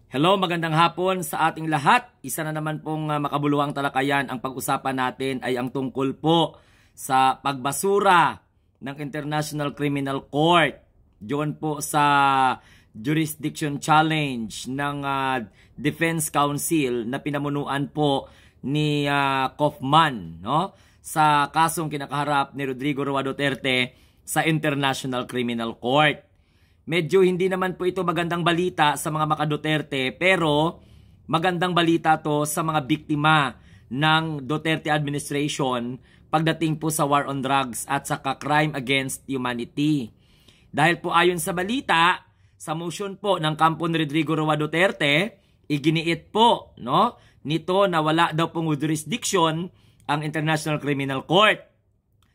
Hello, magandang hapon sa ating lahat. Isa na naman pong makabuluhang talakayan. Ang pag-usapan natin ay ang tungkol po sa pagbasura ng International Criminal Court. Diyon po sa Jurisdiction Challenge ng Defense Council na pinamunuan po ni Kaufman, no? Sa kasong kinakaharap ni Rodrigo Roa Duterte sa International Criminal Court. Medyo hindi naman po ito magandang balita sa mga maka-Duterte, pero magandang balita to sa mga biktima ng Duterte administration pagdating po sa war on drugs at sa crime against humanity. Dahil po ayon sa balita, sa motion po ng kampo ni Rodrigo Roa Duterte, iginiit po nito na wala daw pong jurisdiction ang International Criminal Court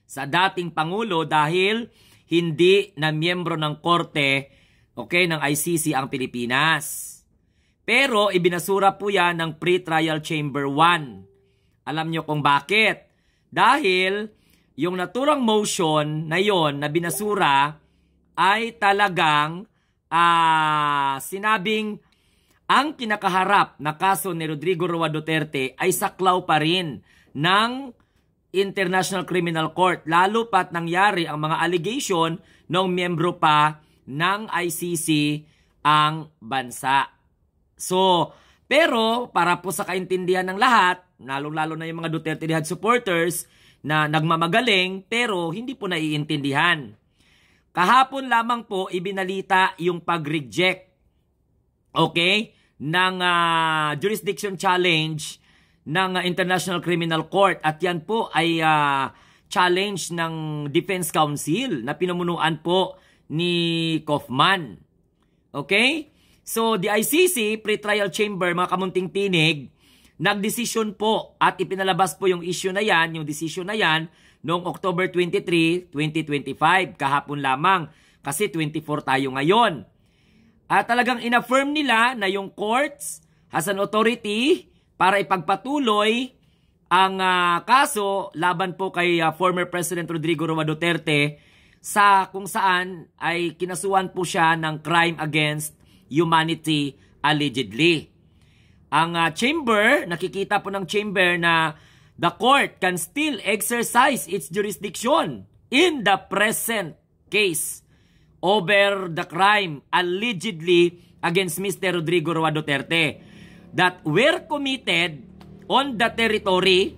sa dating Pangulo dahil hindi na miyembro ng korte ng ICC ang Pilipinas. Pero ibinasura po yan ng Pre-Trial Chamber 1. Alam nyo kung bakit? Dahil yung naturang motion na yon na binasura ay talagang sinabing ang kinakaharap na kaso ni Rodrigo Roa Duterte ay saklaw pa rin ng International Criminal Court, lalo pat nangyari ang mga allegation ng miyembro pa ng ICC ang bansa. Pero para po sa kaintindihan ng lahat, lalo-lalo na yung mga Duterte Dihad supporters na nagmamagaling pero hindi po naiintindihan. Kahapon lamang po ibinalita yung pag-reject ng jurisdiction challenge ng International Criminal Court, at yan po ay challenge ng Defense Council na pinamunuan po ni Kaufman. So the ICC Pre-Trial Chamber, mga kamunting tinig, nagdesisyon po at ipinalabas po yung issue na yan, yung decision na yan noong October 23, 2025, kahapon lamang kasi 24 tayo ngayon. At talagang inaffirm nila na yung courts has an authority para ipagpatuloy ang kaso laban po kay former President Rodrigo Roa Duterte sa kung saan ay kinasuhan po siya ng crime against humanity allegedly. Ang chamber, nakikita po ng chamber na the court can still exercise its jurisdiction in the present case over the crime allegedly against Mr. Rodrigo Roa Duterte that were committed on the territory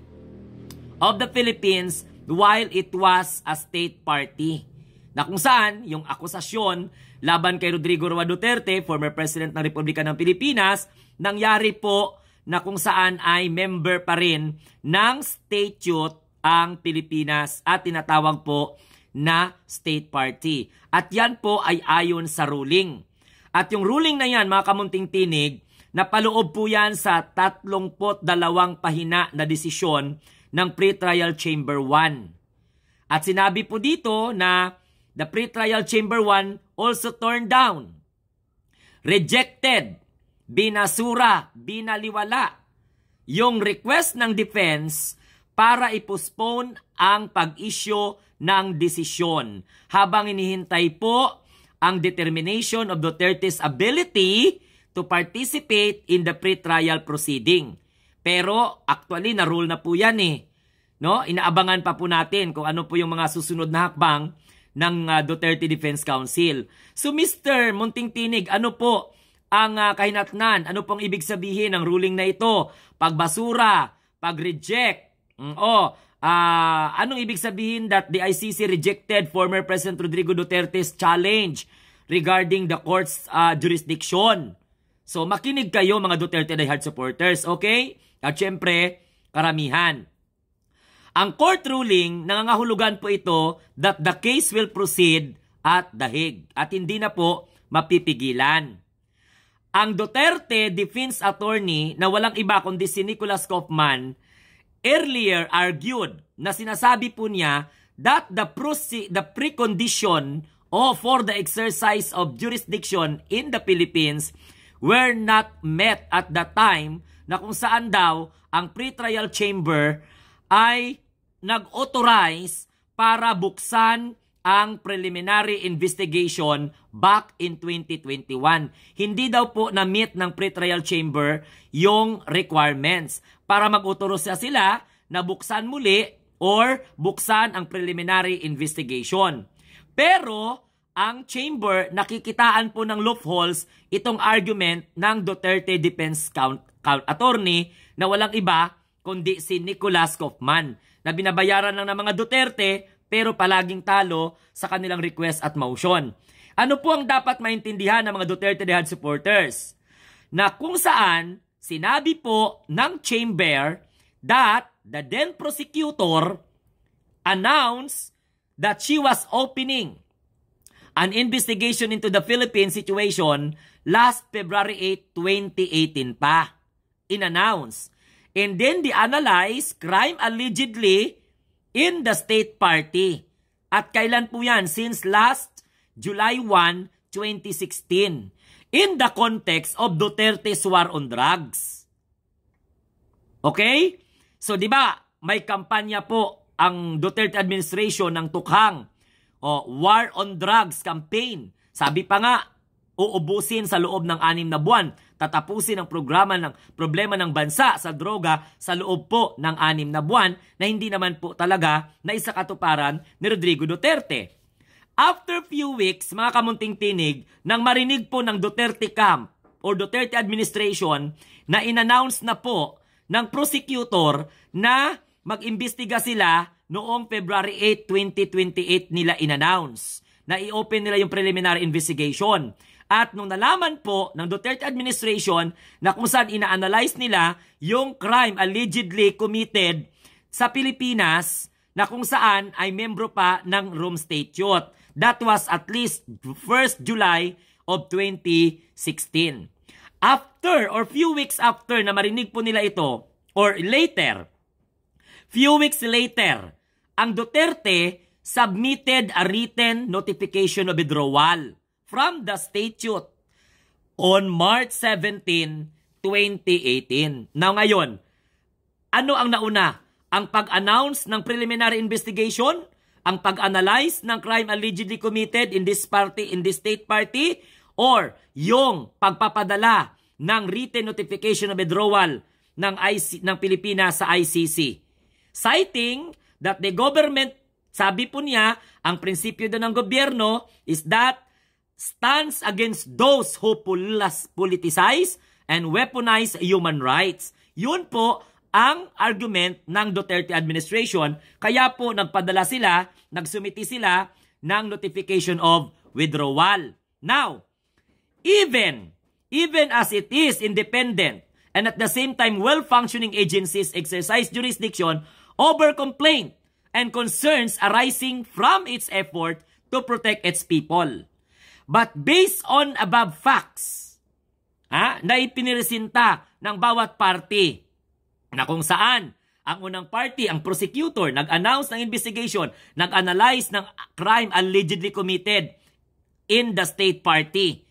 of the Philippines while it was a state party. Na kung saan, yung akusasyon laban kay Rodrigo Roa Duterte, former President ng Republika ng Pilipinas, nangyari po na kung saan ay member pa rin ng statute ang Pilipinas at tinatawag po na state party. At yan po ay ayon sa ruling. At yung ruling na yan, mga kamunting tinig, napaloob po yan sa 32 pahina na desisyon ng Pre-Trial Chamber 1. At sinabi po dito na the Pre-Trial Chamber 1 also turned down, rejected, binasura, binaliwala yung request ng defense para i-postpone ang pag-issue ng desisyon habang inihintay po ang determination of Duterte's ability to participate in the pre-trial proceeding. Pero actually na-rule na po yan Inaabangan pa po natin kung ano po yung mga susunod na hakbang ng Duterte Defense Council. So Mr. Munting Tinig, ano po ang kahinatnan? Ano pong ibig sabihin ng ruling na ito? Pagbasura, pag-reject. Anong ibig sabihin that the ICC rejected former President Rodrigo Duterte's challenge regarding the court's jurisdiction? So makinig kayo mga Duterte Diehard supporters, okay? At syempre, karamihan. Ang court ruling, nangangahulugan po ito that the case will proceed at The Hague at hindi na po mapipigilan. Ang Duterte defense attorney na walang iba kundi si Nicholas Kaufman earlier argued na sinasabi po niya that the precondition for the exercise of jurisdiction in the Philippines were not met at that time, na kung saan daw ang pre-trial chamber ay nag-authorize para buksan ang preliminary investigation back in 2021. Hindi daw po na-meet ng pretrial chamber yung requirements para mag-utoros sila na buksan muli or buksan ang preliminary investigation. Pero ang chamber nakikitaan po ng loopholes itong argument ng Duterte Defense Attorney na walang iba kundi si Nicolas Kaufman na binabayaran lang ng mga Duterte pero palaging talo sa kanilang request at motion. Ano po ang dapat maintindihan ng mga Duterte Dehad supporters? Na kung saan sinabi po ng chamber that the then prosecutor announced that she was opening an investigation into the Philippine situation last February 8, 2018 pa. In-announce. And then they analyze crime allegedly in the state party. At kailan po yan? Since last July 1, 2016. In the context of Duterte's war on drugs. Okay? So, di ba, may kampanya po ang Duterte administration ng tukhang war on drugs campaign. Sabi pa nga, uubusin sa loob ng 6 na buwan. Tatapusin ang problema ng bansa sa droga sa loob po ng 6 na buwan na hindi naman po talaga na isakatuparan ni Rodrigo Duterte. After few weeks, mga kamunting tinig, nang marinig po ng Duterte camp or Duterte administration na in-announce na po ng prosecutor na mag-imbestiga sila noong February 8, 2028 nila in-announce na i-open nila yung preliminary investigation. At nung nalaman po ng Duterte administration na kung saan ina-analyze nila yung crime allegedly committed sa Pilipinas na kung saan ay membro pa ng Rome Statute. That was at least 1st July of 2016. After or few weeks after na marinig po nila ito, or later, few weeks later, ang Duterte submitted a written notification of withdrawal from the statute on March 17, 2018. Now ngayon, ano ang nauna? Ang pag-announce ng preliminary investigation? Ang pag-analyze ng crime allegedly committed in this state party? Or yung pagpapadala ng written notification of withdrawal ng Pilipinas sa ICC? Citing that the government, sabi po niya, ang prinsipyo doon ng gobyerno is that stands against those who politicize and weaponize human rights. Yun po ang argument ng Duterte administration. Kaya po nagsumiti sila ng notification of withdrawal. Now, even as it is independent and at the same time well-functioning agencies exercise jurisdiction over complaint and concerns arising from its effort to protect its people. But based on above facts na ipiniresinta ng bawat party na kung saan ang unang party, ang prosecutor, nag-announce ng investigation, nag-analyze ng crime allegedly committed in the state party.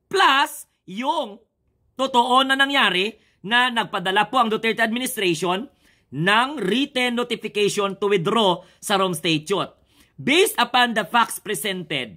Plus, yung totoo na nangyari na nagpadala po ang Duterte administration ng written notification to withdraw sa Rome Statute. Based upon the facts presented,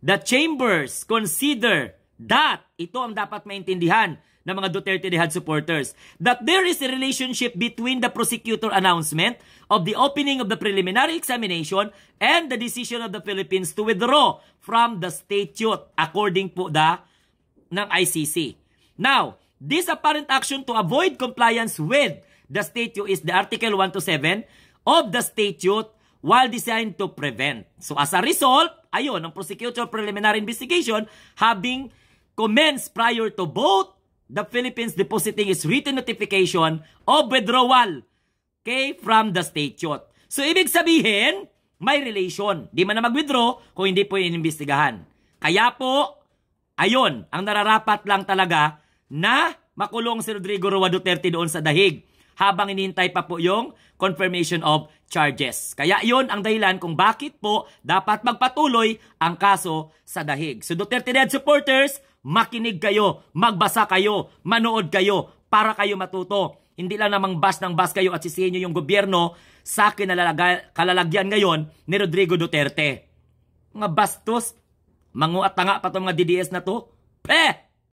the chambers consider that, ito ang dapat maintindihan ng mga Duterte Dehad supporters, that there is a relationship between the prosecutor announcement of the opening of the preliminary examination and the decision of the Philippines to withdraw from the statute according po ng ICC. Now, this apparent action to avoid compliance with the statute is the Article 1 to 7 of the statute while designed to prevent. So as a result, ayon, ang prosecutor preliminary investigation having commenced prior to both the Philippines depositing its written notification of withdrawal from the statute. So ibig sabihin, may relation. Di man na mag-withdraw kung hindi po inimbestigahan. Kaya po, ayon, ang nararapat lang talaga na makulong si Rodrigo Roa Duterte doon sa dahig habang inihintay pa po yung confirmation of charges. Kaya yun ang dahilan kung bakit po dapat magpatuloy ang kaso sa dahig. So Duterte Dehad supporters, makinig kayo, magbasa kayo, manood kayo para kayo matuto. Hindi lang namang bas ng bas kayo at sisihin nyo yung gobyerno sa kalalagyan ngayon ni Rodrigo Duterte. Mga bastos, mangu at tanga pa itong mga DDS na to. Peh!